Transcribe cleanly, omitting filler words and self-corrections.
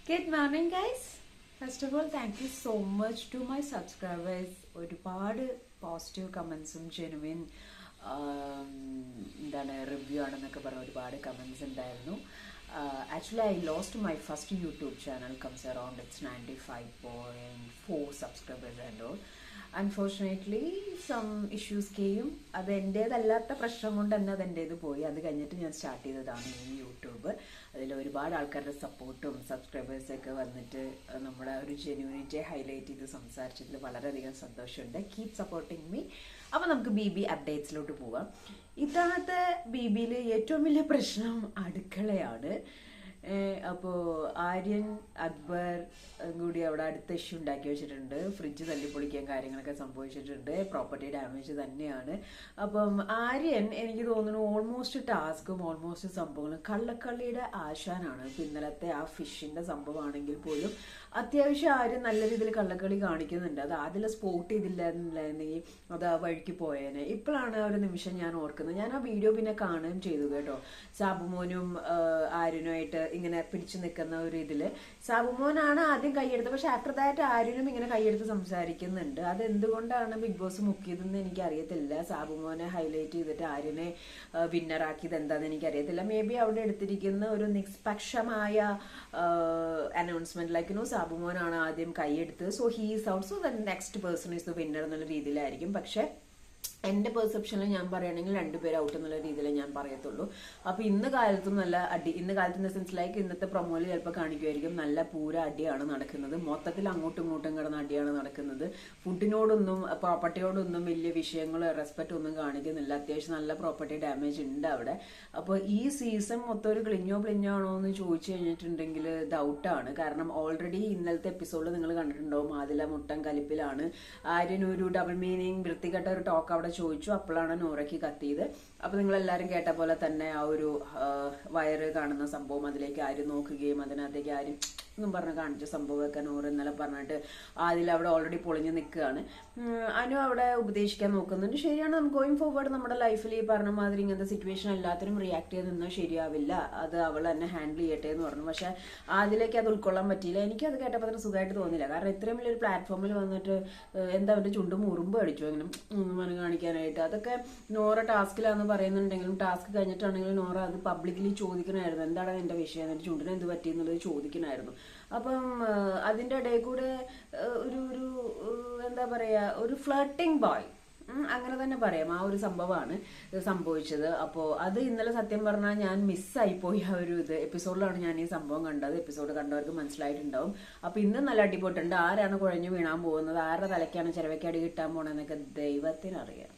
Good morning, guys. First of all, thank you so much to my subscribers. ഒരുപാട് positive കമൻസും genuine എന്താണ് review ആണെന്നൊക്കെ പറഞ്ഞ ഒരുപാട് കമൻസ് ഉണ്ടായിരുന്നു. Actually, I lost my first YouTube channel, comes around it's 95.4 subscribers and all. Unfortunately, some issues came. അത് എൻ്റേതല്ലാത്ത പ്രശ്നം കൊണ്ട് തന്നെ അത് എൻ്റേത് പോയി. അത് കഴിഞ്ഞിട്ട് ഞാൻ സ്റ്റാർട്ട് ചെയ്തതാണ് ഈ യൂട്യൂബ്. അതിൽ ഒരുപാട് ആൾക്കാരുടെ സപ്പോർട്ടും സബ്സ്ക്രൈബേഴ്സൊക്കെ വന്നിട്ട് നമ്മുടെ ഒരു ജെന്യൂനിറ്റി ഹൈലൈറ്റ് ചെയ്ത് സംസാരിച്ചതിൽ വളരെയധികം സന്തോഷമുണ്ട്. Keep supporting me. അപ്പോൾ നമുക്ക് BB അപ്ഡേറ്റ്സിലോട്ട് പോവാം. ഇത്തവണത്തെ BBയിൽ ഏറ്റവും വലിയ പ്രശ്നം അടുക്കളയാണ്. അപ്പോൾ ആര്യൻ അക്ബർ കൂടി അവിടെ അടുത്ത ഇഷ്യൂ ഉണ്ടാക്കി വെച്ചിട്ടുണ്ട്. ഫ്രിഡ്ജ് തല്ലിപ്പൊളിക്കാൻ കാര്യങ്ങളൊക്കെ സംഭവിച്ചിട്ടുണ്ട്. പ്രോപ്പർട്ടി ഡാമേജ് തന്നെയാണ്. അപ്പം ആര്യൻ എനിക്ക് തോന്നുന്നു ഓൾമോസ്റ്റ് ടാസ്കും ഓൾമോസ്റ്റ് സംഭവങ്ങളും കള്ളക്കളിയുടെ ആശാനാണ്. ഇപ്പം ഇന്നലത്തെ ആ ഫിഷിന്റെ സംഭവമാണെങ്കിൽ പോലും അത്യാവശ്യം ആര്യൻ നല്ല രീതിയിൽ കള്ളക്കളി കാണിക്കുന്നുണ്ട്. അത് ആദ്യം സ്പോട്ട് ചെയ്തില്ല എന്നുണ്ടെങ്കിൽ അത് ആ വഴിക്ക് പോയേനെ. ഇപ്പോഴാണ് ഒരു നിമിഷം ഞാൻ ഓർക്കുന്നത്. ഞാൻ ആ വീഡിയോ പിന്നെ കാണുകയും ചെയ്തു കേട്ടോ. സാബുമോനും ആര്യനുമായിട്ട് ഇങ്ങനെ പിടിച്ചു നിൽക്കുന്ന ഒരു ഇതില് സാബുമോനാണ് ആദ്യം കൈയെടുത്തത്. പക്ഷെ ആഫ്റ്റർ ദാറ്റ് ആര്യനും ഇങ്ങനെ കൈയെടുത്ത് സംസാരിക്കുന്നുണ്ട്. അത് എന്തുകൊണ്ടാണ് ബിഗ് ബോസ് മുക്കിയതെന്ന് എനിക്ക് അറിയത്തില്ല. സാബുമോനെ ഹൈലൈറ്റ് ചെയ്തിട്ട് ആര്യനെ വിന്നറാക്കിയത് എന്താണെന്ന് എനിക്കറിയത്തില്ല. മേ ബി അവിടെ എടുത്തിരിക്കുന്ന ഒരു നിഷ്പക്ഷമായ അനൗൺസ്മെന്റ് ലൈക്ക് സാബുമോനാണ് ആദ്യം കൈയെടുത്തത്. So he is out. So the next person is the winner എന്നുള്ള രീതിയിലായിരിക്കും. പക്ഷെ എന്റെ പെർസെപ്ഷനിൽ ഞാൻ പറയുകയാണെങ്കിൽ രണ്ടുപേരും ഔട്ട് എന്നുള്ള രീതിയിൽ ഞാൻ പറയത്തുള്ളൂ. അപ്പൊ ഇന്ന് കാലത്തും നല്ല അടി, ഇന്ന് കാലത്തിന്റെ സെൻസ് ലൈക്ക് ഇന്നത്തെ പ്രൊമോയിൽ ചിലപ്പോൾ കാണിക്കുമായിരിക്കും നല്ല പൂര അടിയാണ് നടക്കുന്നത്. മൊത്തത്തിൽ അങ്ങോട്ടും ഇങ്ങോട്ടും കിടന്ന അടിയാണ് നടക്കുന്നത്. ഫുഡിനോടൊന്നും പ്രോപ്പർട്ടിയോടൊന്നും വലിയ വിഷയങ്ങളോ റെസ്പെക്ട് ഒന്നും കാണിക്കുന്നില്ല. അത്യാവശ്യം നല്ല പ്രോപ്പർട്ടി ഡാമേജ് ഉണ്ട് അവിടെ. അപ്പോൾ ഈ സീസൺ മൊത്തം ഒരു ക്ലിഞ്ഞോ ആണോ എന്ന് ചോദിച്ചു കഴിഞ്ഞിട്ടുണ്ടെങ്കിൽ ഡൗട്ടാണ്. കാരണം ഓൾറെഡി ഇന്നലത്തെ എപ്പിസോഡിൽ നിങ്ങൾ കണ്ടിട്ടുണ്ടാവും ആദില മുട്ടൻ കലിപ്പിലാണ്. ആര്യൻ ഒരു ഡബിൾ മീനിങ് വൃത്തികെട്ട ഒരു ടോക്ക് അവിടെ ചോദിച്ചു. അപ്പോഴാണ് നോറയ്ക്ക് കത്തിയത്. അപ്പൊ നിങ്ങൾ എല്ലാവരും കേട്ട പോലെ തന്നെ ആ ഒരു വയറ് കാണുന്ന സംഭവം അതിലേക്ക് ആരും നോക്കുകയും അതിനകത്തേക്ക് ആരും എന്നും പറഞ്ഞ് കാണിച്ച സംഭവമൊക്കെ നോറ് ഇന്നലെ പറഞ്ഞിട്ട് അതിൽ അവിടെ ഓൾറെഡി പൊളിഞ്ഞ് നിൽക്കുകയാണ്. അനു അവിടെ ഉപദേശിക്കാൻ നോക്കുന്നുണ്ട്. ശരിയാണ്, നമുക്ക് ഗോയിങ് ഫോർവേഡ് നമ്മുടെ ലൈഫിൽ ഈ പറഞ്ഞ മാതിരി ഇങ്ങനത്തെ സിറ്റുവേഷൻ എല്ലാത്തിനും റിയാക്ട് ചെയ്ത് നിന്നാൽ ശരിയാവില്ല, അത് അവൾ തന്നെ ഹാൻഡിൽ ചെയ്യട്ടെ എന്ന് പറഞ്ഞു. പക്ഷെ അതിലേക്ക് അത് ഉൾക്കൊള്ളാൻ പറ്റിയില്ല. എനിക്കത് കേട്ടപ്പോൾ അത്ര സുഖമായിട്ട് തോന്നില്ല. കാരണം ഇത്രയും വലിയൊരു പ്ലാറ്റ്ഫോമിൽ വന്നിട്ട് എന്താ അവന്റെ ചുണ്ടും ഉറുമ്പ് അടിച്ചു അങ്ങനെ മനം കാണിക്കാനായിട്ട്. അതൊക്കെ നോറ ടാസ്കിലാന്ന് പറയുന്നുണ്ടെങ്കിലും ടാസ്ക് കഴിഞ്ഞിട്ടാണെങ്കിലും നോറ അത് പബ്ലിക്കലി ചോദിക്കണമായിരുന്നു. എന്താണ് എന്റെ വിഷയം, എന്നിട്ട് ചുണ്ടിന് എന്ത് പറ്റിയെന്നുള്ളത് ചോദിക്കണമായിരുന്നു. അപ്പം അതിന്റെ ഇടയിൽ കൂടെ ഒരു എന്താ പറയാ ഒരു ഫ്ലർട്ടിങ് ബോയ് അങ്ങനെ തന്നെ പറയാം, ആ ഒരു സംഭവമാണ് സംഭവിച്ചത്. അപ്പോൾ അത് ഇന്നലെ സത്യം പറഞ്ഞാൽ ഞാൻ മിസ്സായിപ്പോയി. ആ ഒരു എപ്പിസോഡിലാണ് ഞാൻ ഈ സംഭവം കണ്ടത്. എപ്പിസോഡ് കണ്ടവർക്ക് മനസ്സിലായിട്ടുണ്ടാവും. അപ്പൊ ഇന്ന് നല്ല അടിപൊട്ടുണ്ട്. ആരാണ് കുഴഞ്ഞു വീണാൻ പോകുന്നത്, ആരുടെ തലയ്ക്കാണ് ചിലവയ്ക്കടി കിട്ടാൻ പോണെന്നൊക്കെ ദൈവത്തിനറിയാം.